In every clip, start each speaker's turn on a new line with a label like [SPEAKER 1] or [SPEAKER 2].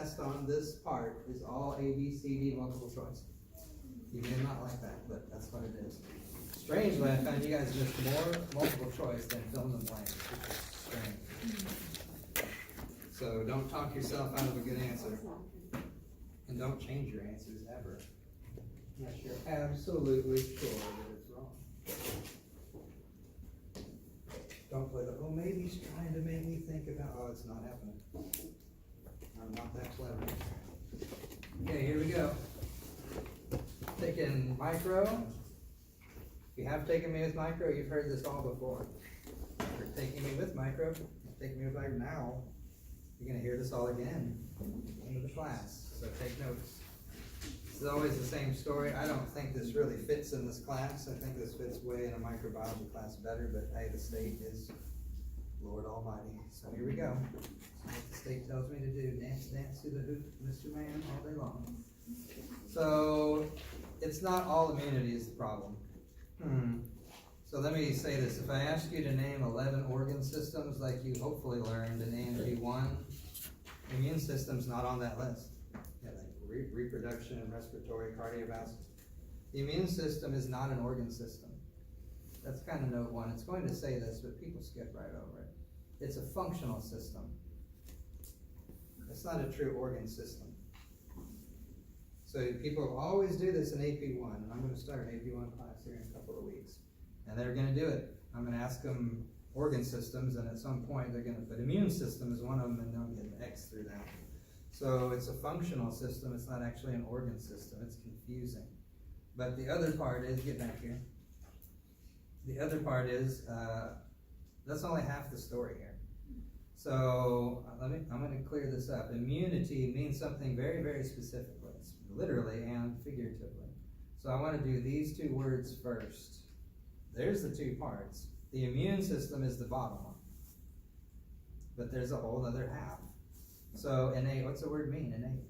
[SPEAKER 1] test on this part is all A, B, C, D multiple choice. You may not like that, but that's what it is. Strangely, I found you guys missed more multiple choice than fill in the blanks, which is strange. So don't talk yourself out of a good answer. And don't change your answers ever. Unless you're absolutely sure that it's wrong. Don't play the, oh, maybe he's trying to make me think about, oh, it's not happening. I'm not that clever. Okay, here we go. Taking micro. If you have taken me with micro, you've heard this all before. If you're taking me with micro, taking me with micro now, you're going to hear this all again in the class. So take notes. This is always the same story. I don't think this really fits in this class. I think this fits way in a microbiology class better, but hey, the state is Lord Almighty. So here we go. So what the state tells me to do, dance, dance to the hoop, Mr. Man, all day long. So it's not all immunity is the problem. So let me say this. If I ask you to name 11 organ systems like you hopefully learned in AMG1, immune system's not on that list. Yeah, like reproduction and respiratory, cardiovascular. The immune system is not an organ system. That's kind of note one. It's going to say this, but people skip right over it. It's a functional system. It's not a true organ system. So people always do this in AP1, and I'm going to start an AP1 class here in a couple of weeks. And they're going to do it. I'm going to ask them organ systems, and at some point they're going to put immune system as one of them, and they'll get an X through that. So it's a functional system. It's not actually an organ system. It's confusing. But the other part is, get back here. The other part is, that's only half the story here. So I'm going to clear this up. Immunity means something very, very specifically, literally and figuratively. So I want to do these two words first. There's the two parts. The immune system is the bottom one. But there's a whole other half. So innate, what's the word mean, innate?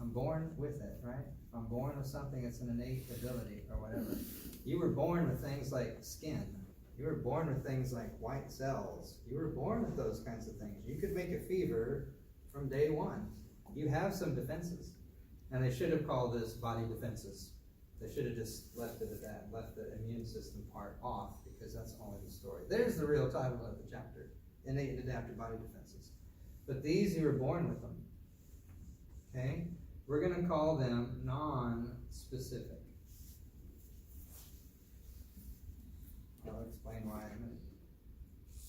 [SPEAKER 1] I'm born with it, right? If I'm born with something, it's an innate ability or whatever. You were born with things like skin. You were born with things like white cells. You were born with those kinds of things. You could make a fever from day one. You have some defenses. And they should have called this body defenses. They should have just left it at that, left the immune system part off, because that's only the story. There's the real title of the chapter, innate and adaptive body defenses. But these, you were born with them. Okay? We're going to call them non-specific. I'll explain why in a minute.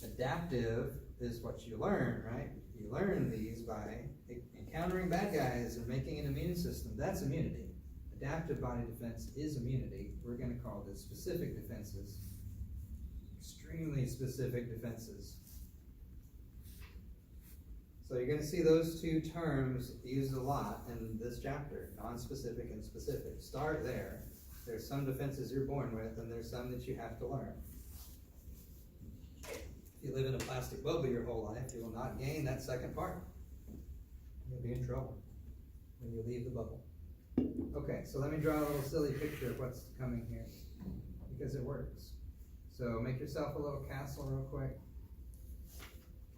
[SPEAKER 1] Adaptive is what you learn, right? You learn these by encountering bad guys and making an immune system. That's immunity. Adaptive body defense is immunity. We're going to call this specific defenses. Extremely specific defenses. So you're going to see those two terms used a lot in this chapter, non-specific and specific. Start there. There's some defenses you're born with, and there's some that you have to learn. If you live in a plastic bubble your whole life, you will not gain that second part. You'll be in trouble when you leave the bubble. Okay, so let me draw a little silly picture of what's coming here, because it works. So make yourself a little castle real quick.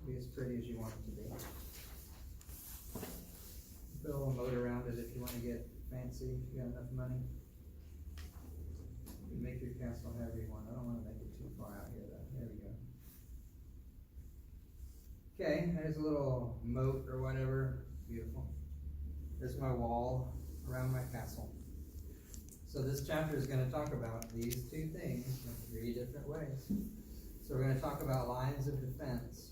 [SPEAKER 1] Be as pretty as you want it to be. Put a little moat around it if you want to get fancy, if you got enough money. You can make your castle however you want. I don't want to make it too far out here though. There we go. Okay, there's a little moat or whatever. Beautiful. There's my wall around my castle. So this chapter is going to talk about these two things in 3 different ways. So we're going to talk about lines of defense.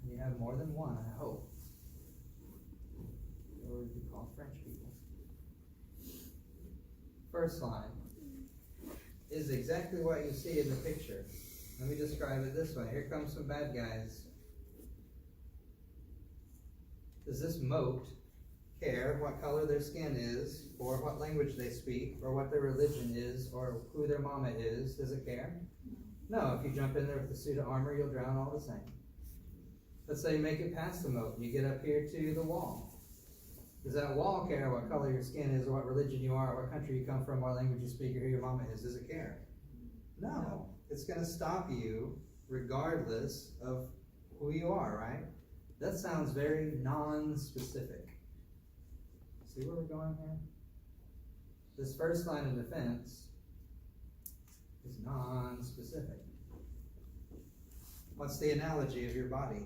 [SPEAKER 1] You have more than one, I hope. Or you call French people. First line is exactly what you see in the picture. Let me describe it this way. Here comes some bad guys. Does this moat care what color their skin is, or what language they speak, or what their religion is, or who their mama is? Does it care? No, if you jump in there with a suit of armor, you'll drown all the same. Let's say you make it past the moat, and you get up here to the wall. Does that wall care what color your skin is, or what religion you are, or what country you come from, what language you speak, or who your mama is? Does it care? No. It's going to stop you regardless of who you are, right? That sounds very non-specific. See where we're going here? This first line of defense is non-specific. What's the analogy of your body?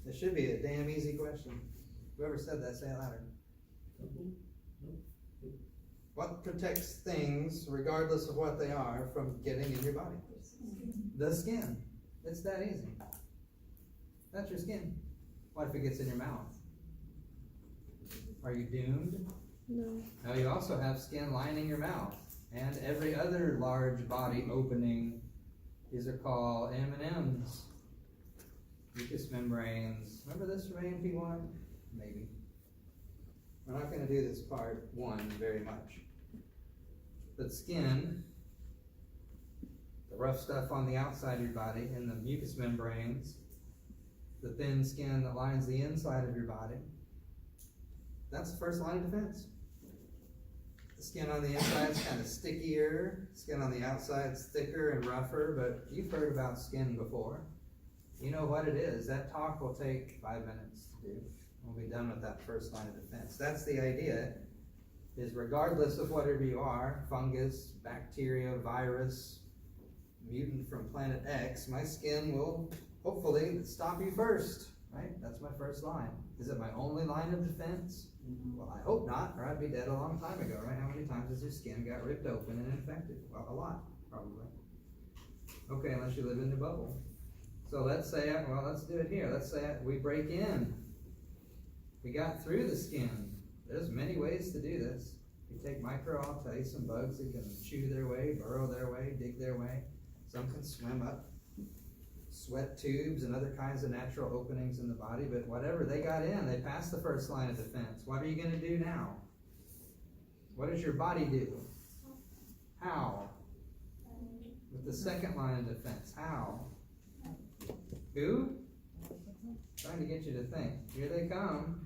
[SPEAKER 1] It should be a damn easy question. Whoever said that, say it louder. What protects things, regardless of what they are, from getting in your body? The skin. It's that easy. That's your skin. What if it gets in your mouth? Are you doomed?
[SPEAKER 2] No.
[SPEAKER 1] Now you also have skin lining your mouth and every other large body opening. These are called M&Ms. Mucous membranes. Remember this from AMP1? Maybe. We're not going to do this part one very much. But skin, the rough stuff on the outside of your body, and the mucous membranes, the thin skin that lines the inside of your body, that's the first line of defense. The skin on the inside is kind of stickier, skin on the outside is thicker and rougher, but you've heard about skin before. You know what it is. That talk will take 5 minutes to do. We'll be done with that first line of defense. That's the idea, is regardless of whatever you are, fungus, bacteria, virus, mutant from planet X, my skin will hopefully stop you first, right? That's my first line. Is it my only line of defense? Well, I hope not, or I'd be dead a long time ago, right? How many times has your skin got ripped open and infected? Well, a lot, probably. Okay, unless you live in the bubble. So let's say, well, let's do it here. Let's say we break in. We got through the skin. There's many ways to do this. If you take micro, I'll tell you some bugs that can chew their way, burrow their way, dig their way. Some can swim up sweat tubes and other kinds of natural openings in the body, but whatever, they got in. They passed the first line of defense. What are you going to do now? What does your body do? How? With the second line of defense. How? Who? Trying to get you to think. Here they come.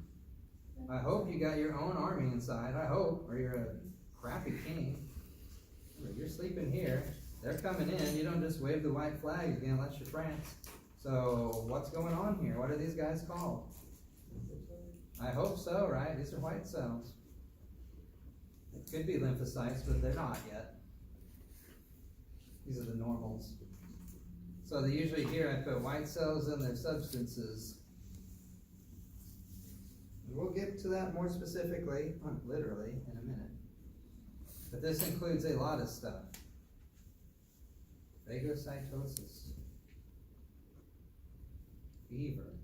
[SPEAKER 1] I hope you got your own army inside. I hope, or you're a crappy king. You're sleeping here. They're coming in. You don't just wave the white flag again unless you're France. So what's going on here? What are these guys called? I hope so, right? These are white cells. It could be lymphocytes, but they're not yet. These are the normals. So they usually here I put white cells and their substances. We'll get to that more specifically, literally, in a minute. But this includes a lot of stuff. Phagocytosis. Fever.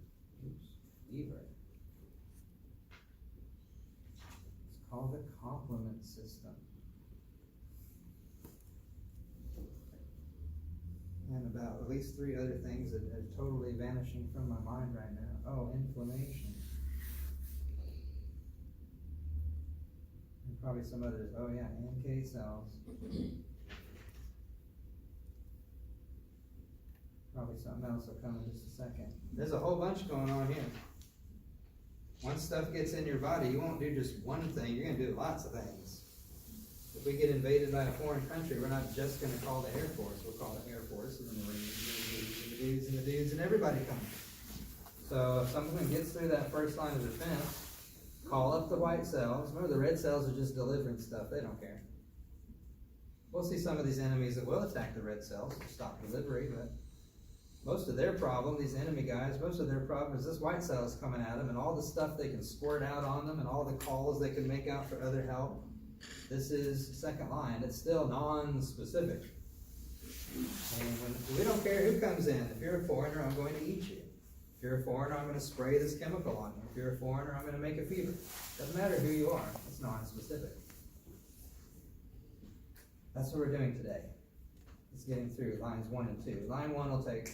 [SPEAKER 1] Fever. It's called the complement system. And about at least 3 other things that are totally vanishing from my mind right now. Oh, inflammation. And probably some others. Oh yeah, NK cells. Probably something else will come in just a second. There's a whole bunch going on here. Once stuff gets in your body, you won't do just one thing, you're going to do lots of things. If we get invaded by a foreign country, we're not just going to call the Air Force, we'll call the Air Force and the Marines and the dudes and the dudes and everybody comes. So if something gets through that first line of defense, call up the white cells. Remember, the red cells are just delivering stuff, they don't care. We'll see some of these enemies that will attack the red cells to stop delivery, but most of their problem, these enemy guys, most of their problem is this white cell is coming at them and all the stuff they can squirt out on them and all the calls they can make out for other help. This is second line. It's still non-specific. And we don't care who comes in. If you're a foreigner, I'm going to eat you. If you're a foreigner, I'm going to spray this chemical on you. If you're a foreigner, I'm going to make a fever. Doesn't matter who you are. It's non-specific. That's what we're doing today. It's getting through lines 1 and 2. Line 1 will take,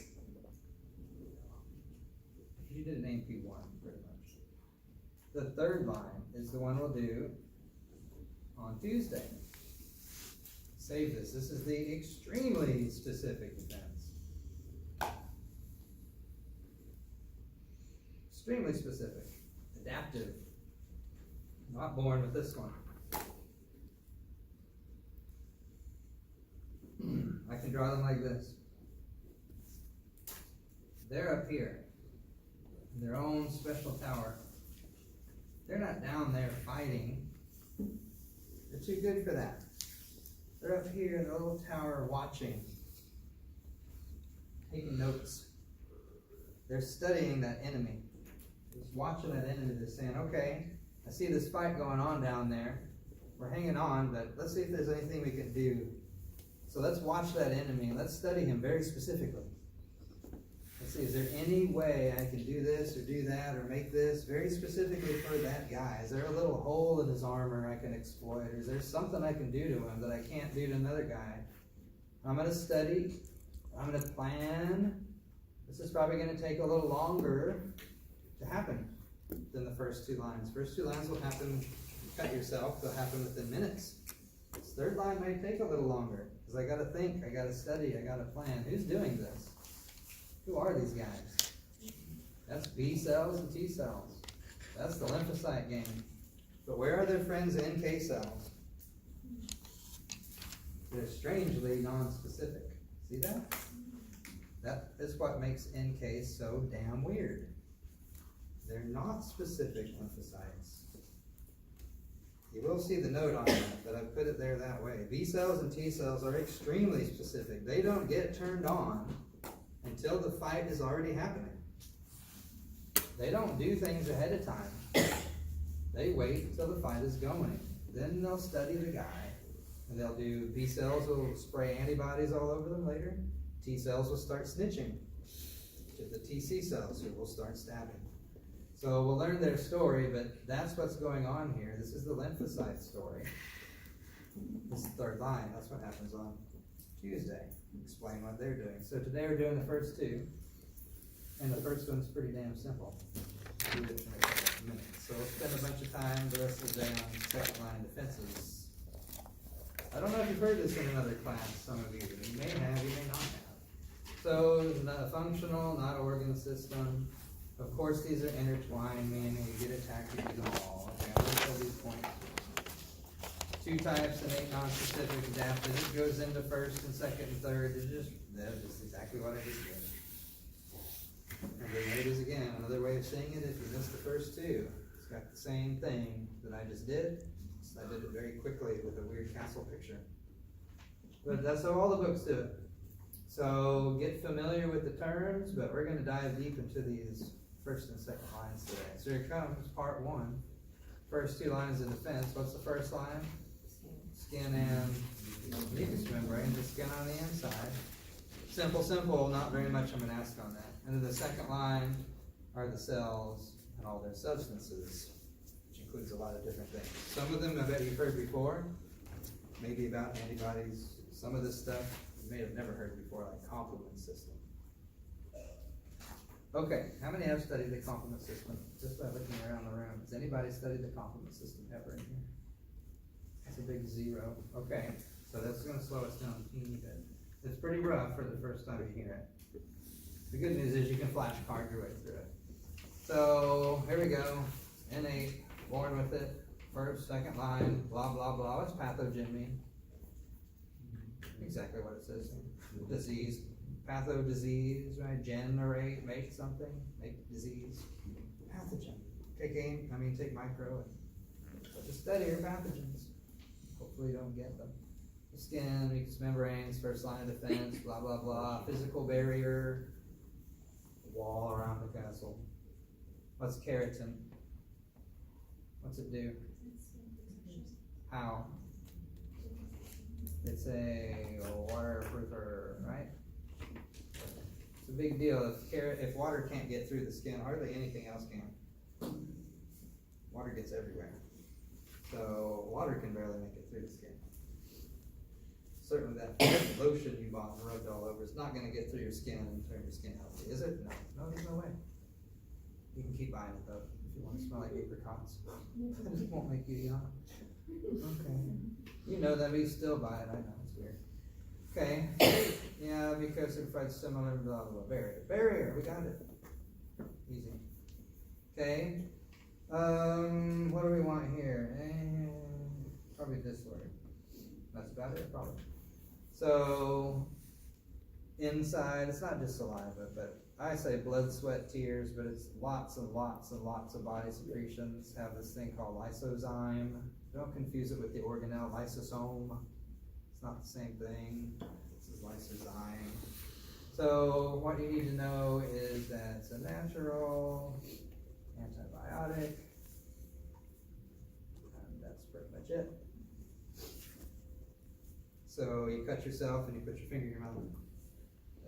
[SPEAKER 1] you did an AP1 pretty much. The third line is the one we'll do on Tuesday. Save this. This is the extremely specific defense. Extremely specific. Adaptive. Not born with this one. I can draw them like this. They're up here, in their own special tower. They're not down there fighting. They're too good for that. They're up here in the little tower watching, taking notes. They're studying that enemy. Just watching that enemy. They're saying, okay, I see this fight going on down there. We're hanging on, but let's see if there's anything we can do. So let's watch that enemy and let's study him very specifically. Let's see, is there any way I can do this or do that or make this very specifically for that guy? Is there a little hole in his armor I can exploit? Or is there something I can do to him that I can't do to another guy? I'm going to study. I'm going to plan. This is probably going to take a little longer to happen than the first two lines. First two lines will happen, cut yourself, they'll happen within minutes. This third line may take a little longer, because I got to think, I got to study, I got to plan. Who's doing this? Who are these guys? That's B cells and T cells. That's the lymphocyte game. But where are their friends NK cells? They're strangely non-specific. See that? That is what makes NK so damn weird. They're not specific lymphocytes. You will see the note on that, but I put it there that way. B cells and T cells are extremely specific. They don't get turned on until the fight is already happening. They don't do things ahead of time. They wait until the fight is going. Then they'll study the guy, and they'll do, B cells will spray antibodies all over them later. T cells will start snitching to the TC cells who will start stabbing. So we'll learn their story, but that's what's going on here. This is the lymphocyte story. This is the third line. That's what happens on Tuesday. Explain what they're doing. So today we're doing the first two, and the first one's pretty damn simple. Do it in a couple of minutes. So we'll spend a bunch of time the rest of the day on second line defenses. I don't know if you've heard this in another class, some of you. You may have, you may not have. So not a functional, not organ system. Of course, these are intertwined, meaning you get attacked, you do them all. Okay, I'm going to show these points. Two types, innate, non-specific, adapted. It goes into first and second and third. That's just exactly what I just did. And then there it is again. Another way of saying it, if you missed the first two, it's got the same thing that I just did. So I did it very quickly with a weird castle picture. But that's how all the books do it. So get familiar with the terms, but we're going to dive deep into these first and second lines today. So here comes part one. First two lines of defense. What's the first line? Skin and mucous membrane, the skin on the inside. Simple, simple, not very much I'm going to ask on that. And then the second line are the cells and all their substances, which includes a lot of different things. Some of them I bet you've heard before, maybe about antibodies. Some of this stuff you may have never heard before, like complement system. Okay, how many have studied the complement system? Just by looking around the room. Has anybody studied the complement system ever in here? That's a big zero. Okay, so that's going to slow us down a teeny bit. It's pretty rough for the first time you hear it. The good news is you can flashcard your way through it. So, here we go. Innate, born with it. First, second line, blah, blah, blah. What's pathogen mean? Exactly what it says. Disease. Pathodisease, right? Generate, make something, make disease. Pathogen. Take micro and just study your pathogens. Hopefully you don't get them. The skin, mucous membranes, first line of defense, blah, blah, blah. Physical barrier, wall around the castle. What's keratin? What's it do? How? It's a waterproofer, right? It's a big deal. If water can't get through the skin, hardly anything else can. Water gets everywhere. So water can barely make it through the skin. Certainly that lotion you bought and rubbed all over is not going to get through your skin and turn your skin healthy, is it? No, there's no way. You can keep buying it though, if you want to smell like apricots. It won't make you yawn. Okay. You know that, but you still buy it. I know, it's weird. Okay. Yeah, because it provides similar, blah, blah, blah. Barrier, we got it. Easy. Okay. What do we want here? Probably this word. That's about it, probably. So, inside. It's not just saliva, but I say blood, sweat, tears, but it's lots and lots and lots of body secretions have this thing called lysozyme. Don't confuse it with the organelle lysosome. It's not the same thing. This is lysozyme. So what you need to know is that it's a natural antibiotic, and that's pretty much it. So you cut yourself and you put your finger in your mouth.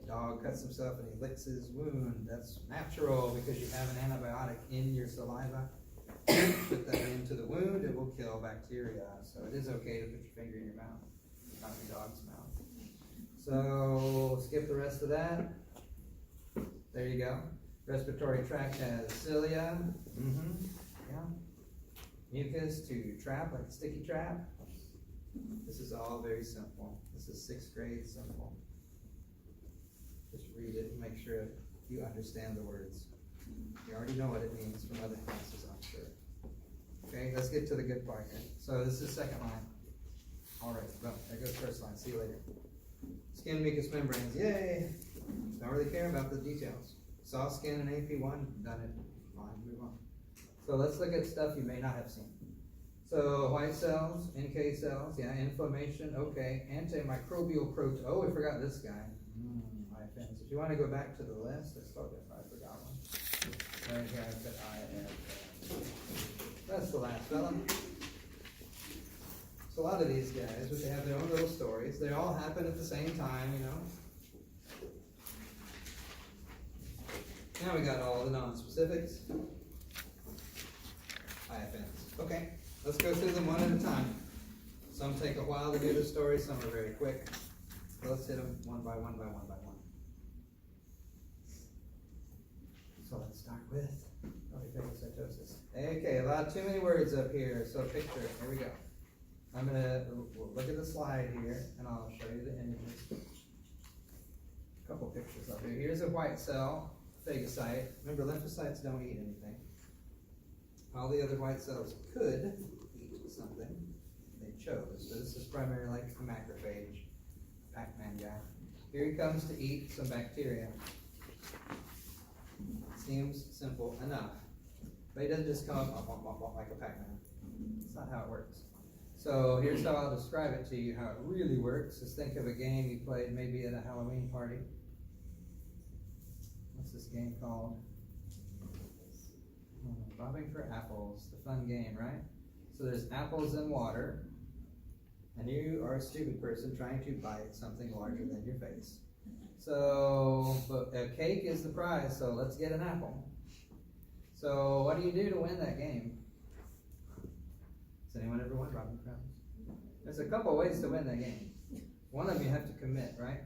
[SPEAKER 1] A dog cuts himself and he licks his wound. That's natural because you have an antibiotic in your saliva. Put that into the wound, it will kill bacteria. So it is okay to put your finger in your mouth, not your dog's mouth. So skip the rest of that. There you go. Respiratory tract has cilia. Yeah. Mucus to trap, like a sticky trap. This is all very simple. This is 6th grade simple. Just read it and make sure you understand the words. You already know what it means from other classes, I'm sure. Okay, let's get to the good part here. So this is second line. All right, well, there goes first line. See you later. Skin mucous membranes, yay! Don't really care about the details. Saw skin in AP1, done it. Fine, move on. So let's look at stuff you may not have seen. So white cells, NK cells, yeah, inflammation, okay. Antimicrobial protein, oh, we forgot this guy. IFNs. If you want to go back to the list, I forgot one. Right here, I put IFN. That's the last fella. So a lot of these guys, which they have their own little stories, they all happen at the same time, you know. Now we got all the non-specifics. IFNs. Okay, let's go through them one at a time. Some take a while to do the story, some are very quick. So let's hit them one by one by one by one. So let's start with polyphagocytosis. Okay, too many words up here. So picture, here we go. I'm gonna look at the slide here, and I'll show you the images. A couple pictures I'll do. Here's a white cell, phagocyte. Remember, lymphocytes don't eat anything. All the other white cells could eat something. They chose. So this is primarily like a macrophage, Pac-Man guy. Here he comes to eat some bacteria. Seems simple enough. But he doesn't just come up like a Pac-Man. That's not how it works. So here's how I'll describe it to you, how it really works. Just think of a game you played maybe at a Halloween party. What's this game called? Bobbing for apples, the fun game, right? So there's apples in water, and you are a stupid person trying to bite something larger than your face. So, but a cake is the prize, so let's get an apple. So what do you do to win that game? Has anyone ever won Robin Crowns? There's a couple ways to win that game. One of them you have to commit, right?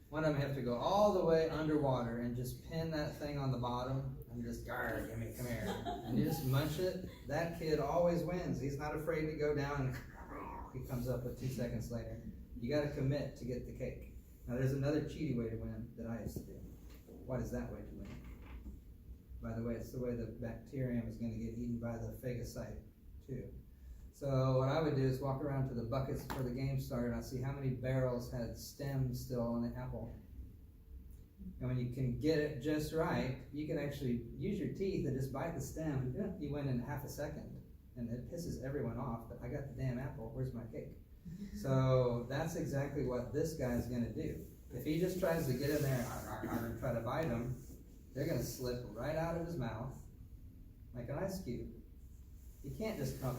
[SPEAKER 1] One of them you have to go all the way underwater and just pin that thing on the bottom and just, gimme, come here. And you just munch it. That kid always wins. He's not afraid to go down and he comes up with 2 seconds later. You got to commit to get the cake. Now there's another cheaty way to win that I used to do. What is that way to win? By the way, it's the way the bacterium is going to get eaten by the phagocyte too. So what I would do is walk around to the buckets before the game started, and I'd see how many barrels had stems still on the apple. And when you can get it just right, you can actually use your teeth and just bite the stem. You win in half a second, and it pisses everyone off, but I got the damn apple, where's my cake? So that's exactly what this guy's gonna do. If he just tries to get in there and try to bite them, they're gonna slip right out of his mouth like an ice cube. You can't just come.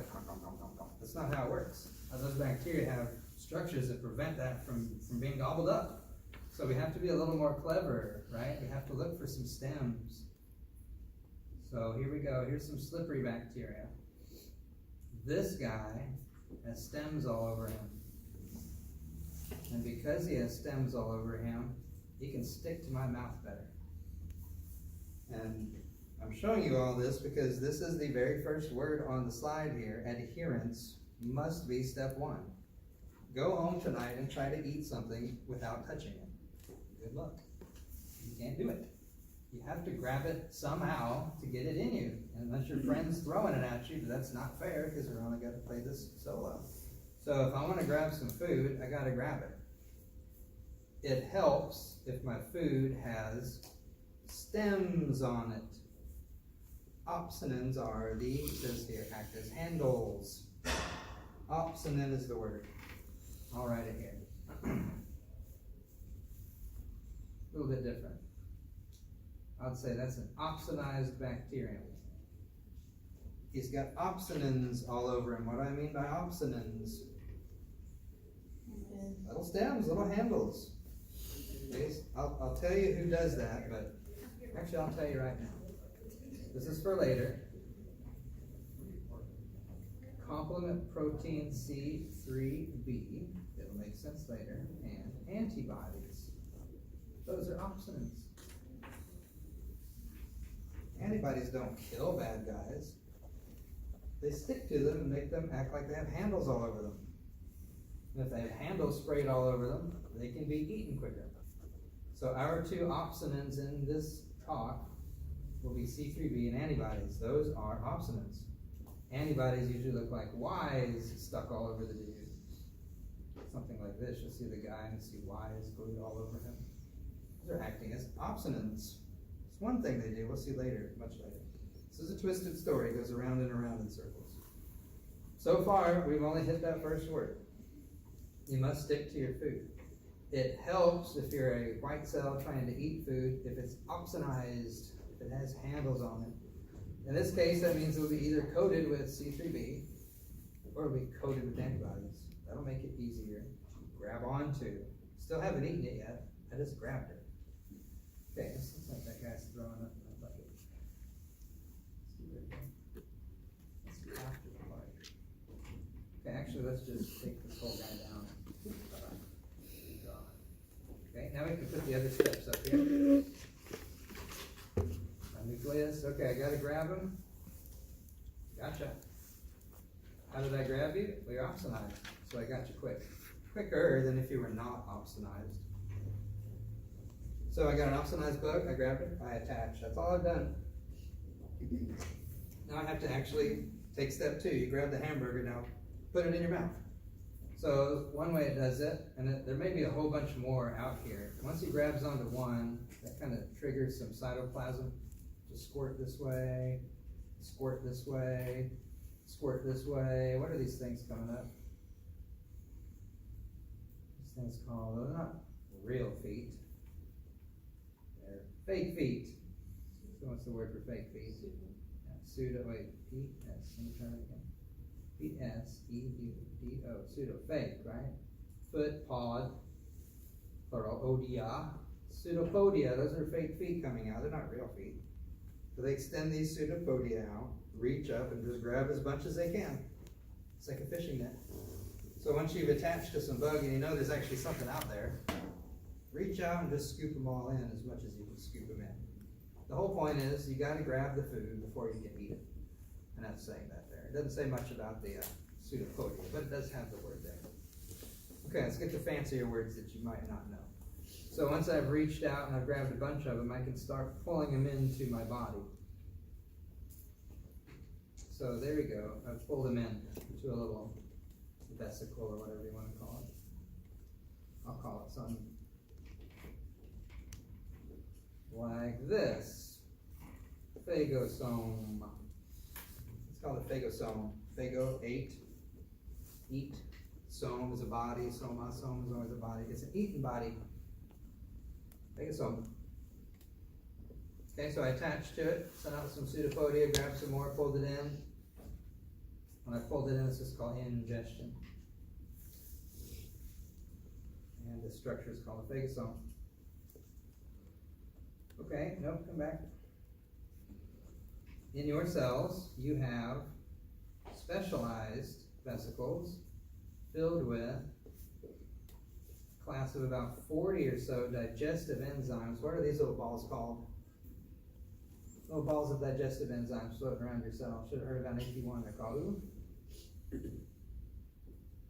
[SPEAKER 1] That's not how it works. Those bacteria have structures that prevent that from being gobbled up. So we have to be a little more clever, right? We have to look for some stems. So here we go. Here's some slippery bacteria. This guy has stems all over him. And because he has stems all over him, he can stick to my mouth better. And I'm showing you all this because this is the very first word on the slide here. Adherence must be step 1. Go home tonight and try to eat something without touching it. Good luck. You can't do it. You have to grab it somehow to get it in you. Unless your friend's throwing it at you, but that's not fair because we're only going to play this solo. So if I want to grab some food, I got to grab it. It helps if my food has stems on it. Opsonins are the, it says here, act as handles. Opsonin is the word. I'll write it here. A little bit different. I'd say that's an opsonized bacterium. He's got opsonins all over him. What do I mean by opsonins? Little stems, little handles. Okay, I'll tell you who does that, but actually I'll tell you right now. This is for later. Complement protein C3b, it'll make sense later, and antibodies. Those are opsonins. Antibodies don't kill bad guys. They stick to them and make them act like they have handles all over them. And if they have handles sprayed all over them, they can be eaten quicker. So our two opsonins in this talk will be C3b and antibodies. Those are opsonins. Antibodies usually look like Y's stuck all over the dude. Something like this. You'll see the guy and you see Y's glued all over him. They're acting as opsonins. It's one thing they do. We'll see later, much later. This is a twisted story. It goes around and around in circles. So far, we've only hit that first word. You must stick to your food. It helps if you're a white cell trying to eat food, if it's opsonized, if it has handles on it. In this case, that means it will be either coated with C3b or it'll be coated with antibodies. That'll make it easier to grab onto. Still haven't eaten it yet. I just grabbed it. Okay, this looks like that guy's throwing up in that bucket. Let's do after the bite. Okay, actually, let's just take this whole guy down. Okay, now we can put the other steps up here. Nucleus. Okay, I gotta grab him. Gotcha. How did I grab you? Well, you're opsonized, so I got you quick. Quicker than if you were not opsonized. So I got an opsonized bug, I grabbed it, I attached. That's all I've done. Now I have to actually take step 2. You grab the hamburger, now put it in your mouth. So one way it does it, and there may be a whole bunch more out here. Once he grabs onto one, that kind of triggers some cytoplasm. Just squirt this way, squirt this way, squirt this way. What are these things coming up? These things called, they're not real feet. They're fake feet. So what's the word for fake feet? Pseudo, wait, P-S, let me try it again. P-S-E-U-D-O, pseudo, fake, right? Foot, pod, plural, odia. Pseudopodia, those are fake feet coming out. They're not real feet. So they extend these pseudopodia out, reach up, and just grab as much as they can. It's like a fishing net. So once you've attached to some bug and you know there's actually something out there, reach out and just scoop them all in as much as you can scoop them in. The whole point is you got to grab the food before you can eat it. And that's saying that there. It doesn't say much about the pseudopodia, but it does have the word there. Okay, let's get to fancier words that you might not know. So once I've reached out and I've grabbed a bunch of them, I can start pulling them into my body. So there we go. I've pulled them in to a little vesicle or whatever you want to call it. I'll call it something like this. Phagosome. It's called a phagosome. Phago, 8. Eat. Some is a body. Soma, some is always a body. It's an eaten body. Phagosome. Okay, so I attached to it, sent out some pseudopodia, grabbed some more, pulled it in. When I pulled it in, this is called ingestion. And this structure is called a phagosome. Okay, nope, come back. In your cells, you have specialized vesicles filled with a class of about 40 or so digestive enzymes. What are these little balls called? Little balls of digestive enzymes floating around your cell. Should have heard about AP1. They're called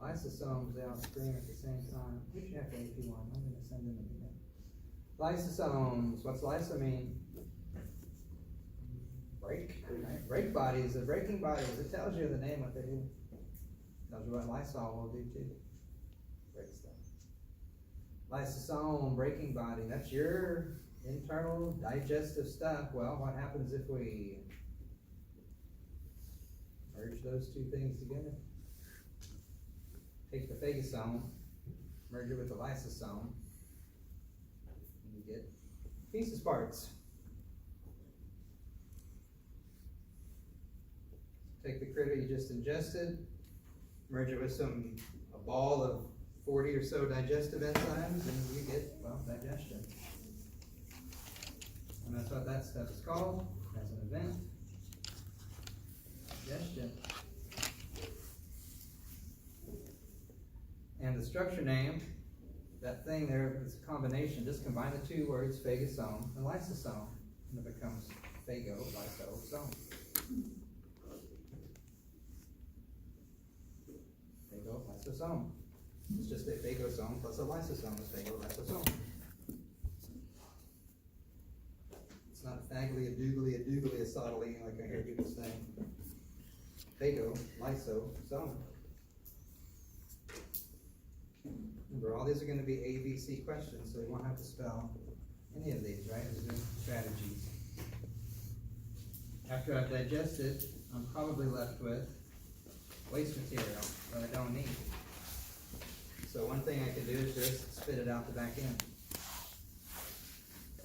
[SPEAKER 1] lysosomes. They all scream at the same time. We should have AP1. I'm going to send them an email. Lysosomes. What's lyso mean? Break. Right? Break bodies. The breaking bodies. It tells you the name what they do. Tells you what Lysol will do too. Break stuff. Lysosome, breaking body, that's your internal digestive stuff. Well, what happens if we merge those two things together? Take the phagosome, merge it with the lysosome, and you get feces parts. Take the critter you just ingested, merge it with a ball of 40 or so digestive enzymes, and you get, well, digestion. And that's what that stuff is called as an event. Digestion. And the structure name, that thing there, it's a combination. Just combine the two words, phagosome and lysosome, and it becomes phago-lysosome. Phago-lysosome. It's just a phagosome plus a lysosome is phago-lysosome. It's not a fagly, a doogly, a doogly, a soddly, like I hear people saying. Phago-lysosome. Remember, all these are going to be A, B, C questions, so you won't have to spell any of these, right? These are strategies. After I've digested, I'm probably left with waste material that I don't need. So one thing I can do is just spit it out the back end.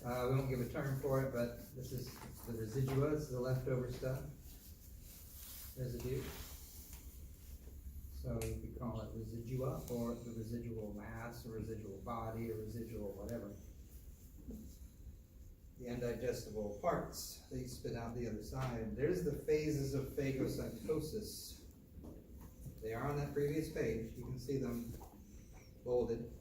[SPEAKER 1] We won't give a term for it, but this is the residua, this is the leftover stuff. Residue. So you could call it residua, or the residual mass, or residual body, or residual whatever. The indigestible parts that you spit out the other side. There's the phases of phagocytosis. They are on that previous page. You can see them bolded.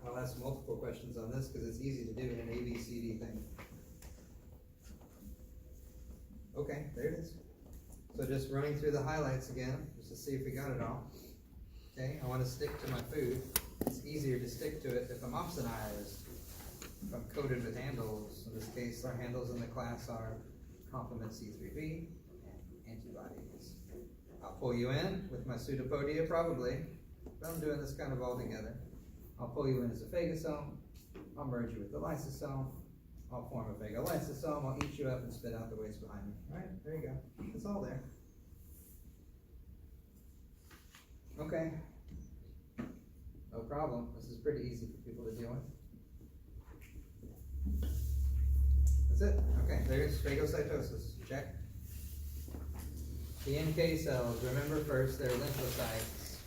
[SPEAKER 1] I'll ask multiple questions on this because it's easy to do in an ABCD thing. Okay, there it is. So just running through the highlights again, just to see if we got it all. Okay, I want to stick to my food. It's easier to stick to it if I'm opsonized, if I'm coated with handles. In this case, our handles in the class are complement C3b and antibodies. I'll pull you in with my pseudopodia probably, but I'm doing this kind of all together. I'll pull you in as a phagosome, I'll merge you with the lysosome, I'll form a phagolysosome, I'll eat you up and spit out the waste behind me. All right, there you go. It's all there. Okay. No problem. This is pretty easy for people to deal with. That's it. Okay, there's phagocytosis. Check. The NK cells, remember first, they're lymphocytes,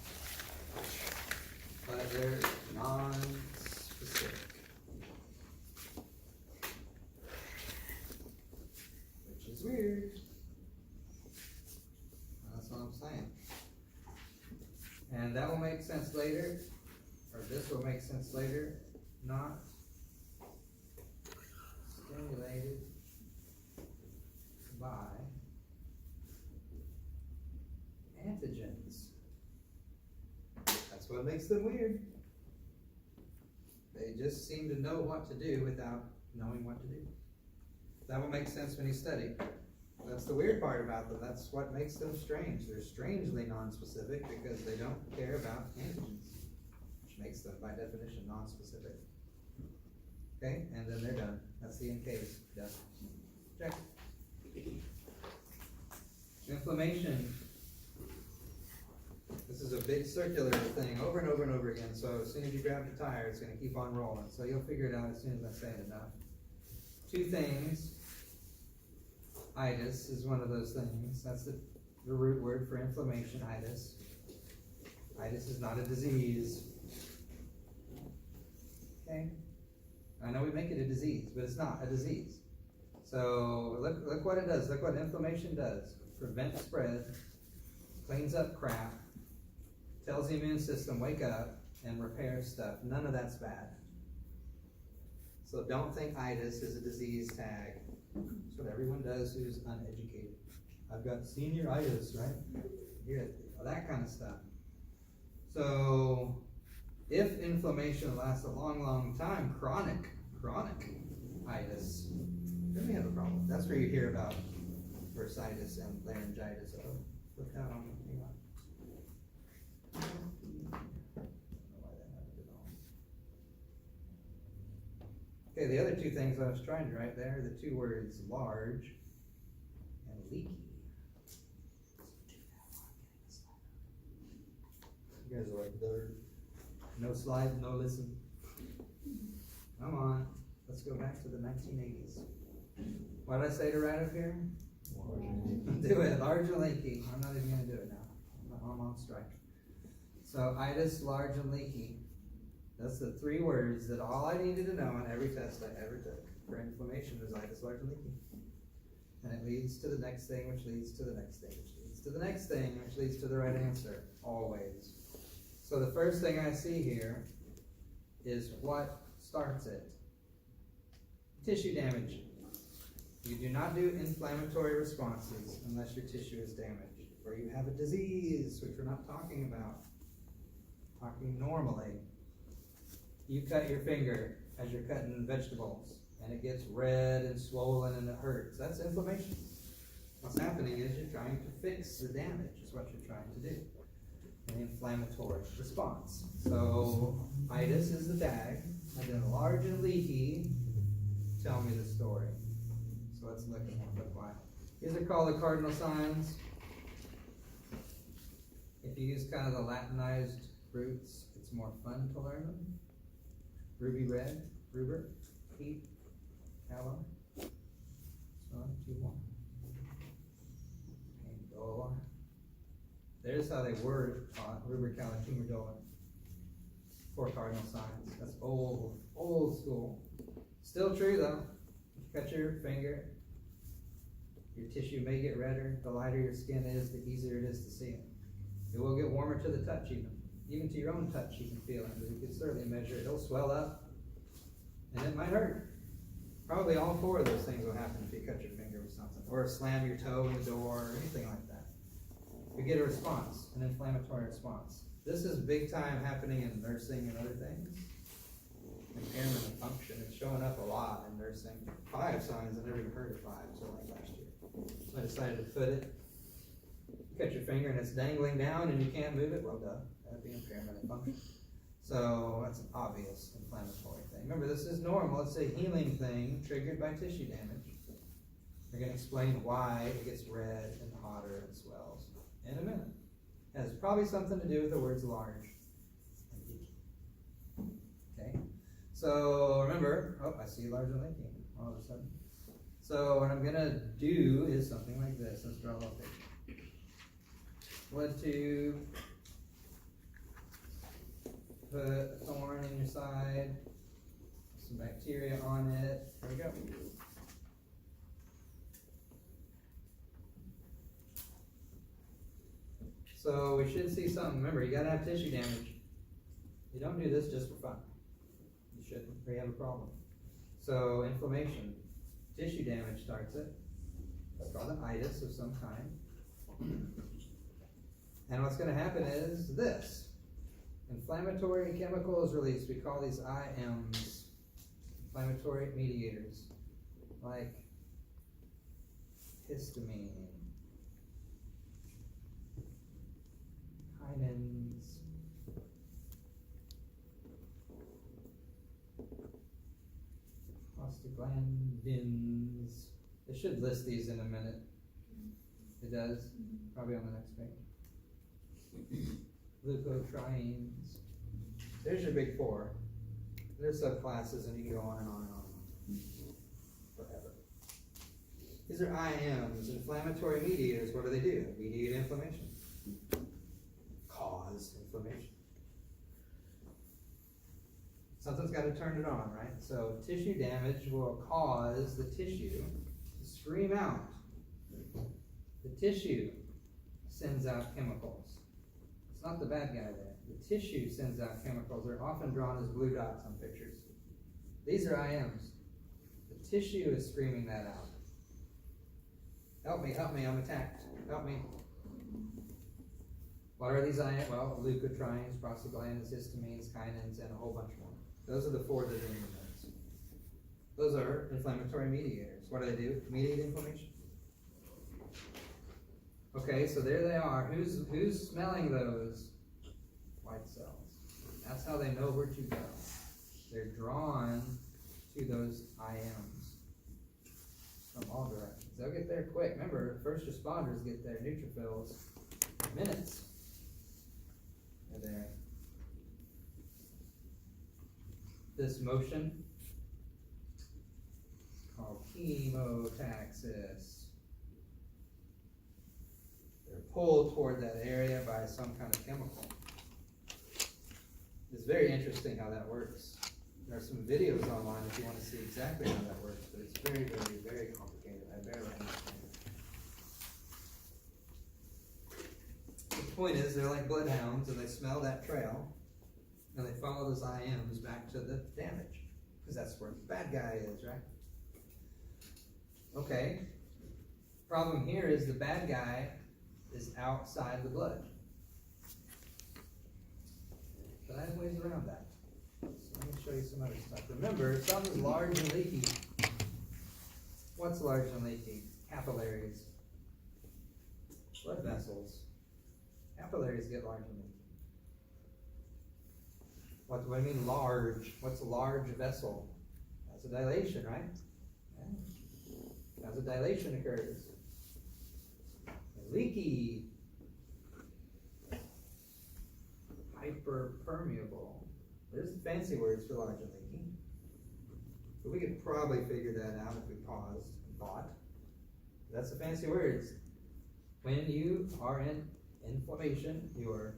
[SPEAKER 1] but they're non-specific. Which is weird. That's what I'm saying. And that will make sense later, or this will make sense later. Not stimulated by antigens. That's what makes them weird. They just seem to know what to do without knowing what to do. That will make sense when you study. That's the weird part about them. That's what makes them strange. They're strangely non-specific because they don't care about antigens, which makes them, by definition, non-specific. Okay, and then they're done. That's the NKs. Done. Check. Inflammation. This is a big circular thing over and over and over again. So as soon as you grab the tire, it's going to keep on rolling. So you'll figure it out as soon as I say it enough. Two things. Itis is one of those things. That's the root word for inflammation, itis. Itis is not a disease. Okay? I know we make it a disease, but it's not a disease. So look what it does. Look what inflammation does. Prevents spread, cleans up crap, tells the immune system, wake up, and repairs stuff. None of that's bad. So don't think itis is a disease tag. That's what everyone does who's uneducated. I've got senioritis, right? That kind of stuff. So if inflammation lasts a long, long time, chronic itis, then we have a problem. That's where you hear about bursitis and laryngitis. Oh, put that on. Hang on. Okay, the other two things I was trying to write there, the two words large and leaky.
[SPEAKER 2] You guys are like dirt.
[SPEAKER 1] No slide, no listen. Come on, let's go back to the 1980s. What did I say to write up here? Do it, large and leaky. I'm not even gonna do it now. I'm on strike. So itis, large and leaky. That's the three words that all I needed to know on every test I ever took for inflammation was itis, large and leaky. And it leads to the next thing, which leads to the next thing, which leads to the next thing, which leads to the right answer, always. So the first thing I see here is what starts it. Tissue damage. You do not do inflammatory responses unless your tissue is damaged, or you have a disease, which we're not talking about. Talking normally. You cut your finger as you're cutting vegetables, and it gets red and swollen and it hurts. That's inflammation. What's happening is you're trying to fix the damage, is what you're trying to do. An inflammatory response. So, itis is the tag, and then large and leaky tell me the story. So let's look at what they look like. These are called the cardinal signs. If you use kind of the Latinized roots, it's more fun to learn them. Ruby red, ruber, heat, aloe, sun, 2-1, Angola. There's how they word ruber, cala, tumor, dola. 4 cardinal signs. That's old school. Still true though. Cut your finger, your tissue may get redder. The lighter your skin is, the easier it is to see it. It will get warmer to the touch even to your own touch you can feel it. You can certainly measure it. It'll swell up, and it might hurt. Probably all 4 of those things will happen if you cut your finger with something, or slam your toe in the door, or anything like that. You get a response, an inflammatory response. This is big time happening in nursing and other things. Impairment of function. It's showing up a lot in nursing. 5 signs, I never even heard of 5 until like last year. So I decided to put it. You cut your finger and it's dangling down and you can't move it. Well, duh. That'd be impairment of function. So that's an obvious inflammatory thing. Remember, this is normal. It's a healing thing triggered by tissue damage. We're going to explain why it gets red and hotter and swells in a minute. It has probably something to do with the words large and leaky. Okay? So remember, I see large and leaky all of a sudden. So what I'm going to do is something like this. Let's draw a little picture. Blood tube. Put a thorn in your side. Some bacteria on it. There we go. So we should see something. Remember, you got to have tissue damage. You don't do this just for fun. You shouldn't, or you have a problem. So inflammation, tissue damage starts it. It's called an itis of some kind. And what's going to happen is this. Inflammatory chemicals released. We call these IMs, inflammatory mediators, like histamine, kinins, prostaglandins. It should list these in a minute. It does, probably on the next page. Leukotrienes. There's your big 4. There's subclasses, and you can go on and on and on. Forever. These are IMs, inflammatory mediators. What do? Mediate inflammation. Cause inflammation. Something's got to turn it on, right? So tissue damage will cause the tissue to scream out. The tissue sends out chemicals. It's not the bad guy there. The tissue sends out chemicals. They're often drawn as blue dots on pictures. These are IMs. The tissue is screaming that out. Help me, I'm attacked. Help me. What are these IMs? Well, leukotrienes, prostaglandins, histamines, kinins, and a whole bunch more. Those are the 4 that are in your notes. Those are inflammatory mediators. What do? Mediate inflammation. Okay, so there they are. Who's smelling those? White cells. That's how they know where to go. They're drawn to those IMs from all directions. They'll get there quick. Remember, first responders get there, neutrophils, minutes. They're there. This motion called chemotaxis. They're pulled toward that area by some kind of chemical. It's very interesting how that works. There are some videos online if you want to see exactly how that works, but it's very, very, very complicated. I barely understand it. The point is, they're like bloodhounds, and they smell that trail, and they follow those IMs back to the damage, because that's where the bad guy is, right? Okay. Problem here is the bad guy is outside the blood. But I have ways around that. So let me show you some other stuff. Remember, something's large and leaky. What's large and leaky? Capillaries. Blood vessels. Capillaries get large and leaky. What do I mean large? What's a large vessel? Vasodilation, right? Yeah. Vasodilation occurs. Leaky. Hyperpermeable. There's the fancy words for large and leaky. But we could probably figure that out if we paused and thought. That's the fancy words. When you are in inflammation, your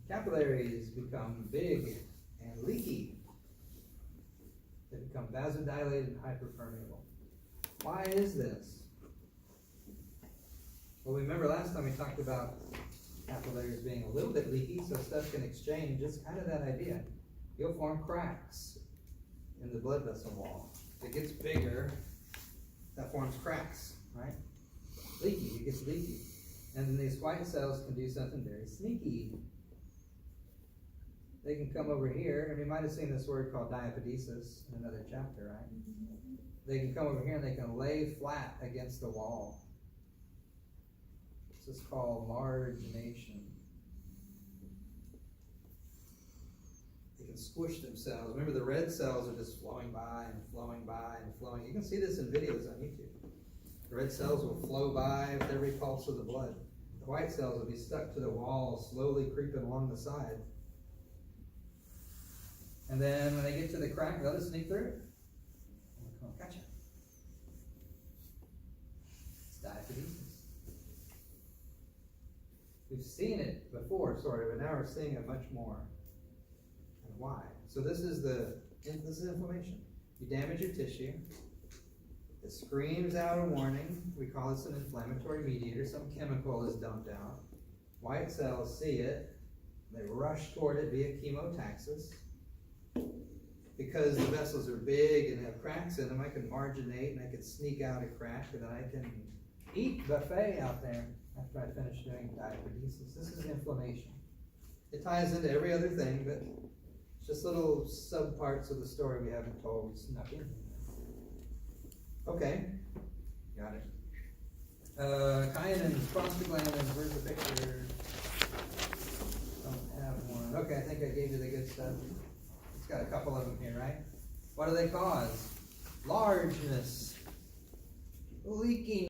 [SPEAKER 1] capillaries become big and leaky. They become vasodilated and hyperpermeable. Why is this? Well, remember last time we talked about capillaries being a little bit leaky, so stuff can exchange. It's kind of that idea. You'll form cracks in the blood vessel wall. If it gets bigger, that forms cracks, right? Leaky, it gets leaky. And then these white cells can do something very sneaky. They can come over here, and you might have seen this word called diapedesis in another chapter, right? They can come over here and they can lay flat against the wall. This is called margination. They can squish themselves. Remember, the red cells are just flowing by and flowing by and flowing. You can see this in videos on YouTube. The red cells will flow by with every pulse of the blood. The white cells will be stuck to the wall, slowly creeping along the side. And then when they get to the crack, they'll just sneak through it. Gotcha. It's diapedesis. We've seen it before, sort of, but now we're seeing it much more. And why? So this is inflammation. You damage your tissue. It screams out a warning. We call this an inflammatory mediator. Some chemical is dumped out. White cells see it. They rush toward it via chemotaxis. Because the vessels are big and have cracks in them, I can marginate and I can sneak out a crack, and then I can eat buffet out there after I finish doing diapedesis. This is inflammation. It ties into every other thing, but it's just little subparts of the story we haven't told. We snuck in. Okay, got it. Kyanins, prostaglandins, where's the picture? Don't have one. Okay, I think I gave you the good stuff. It's got a couple of them here, right? What do they cause? Largeness, leaking.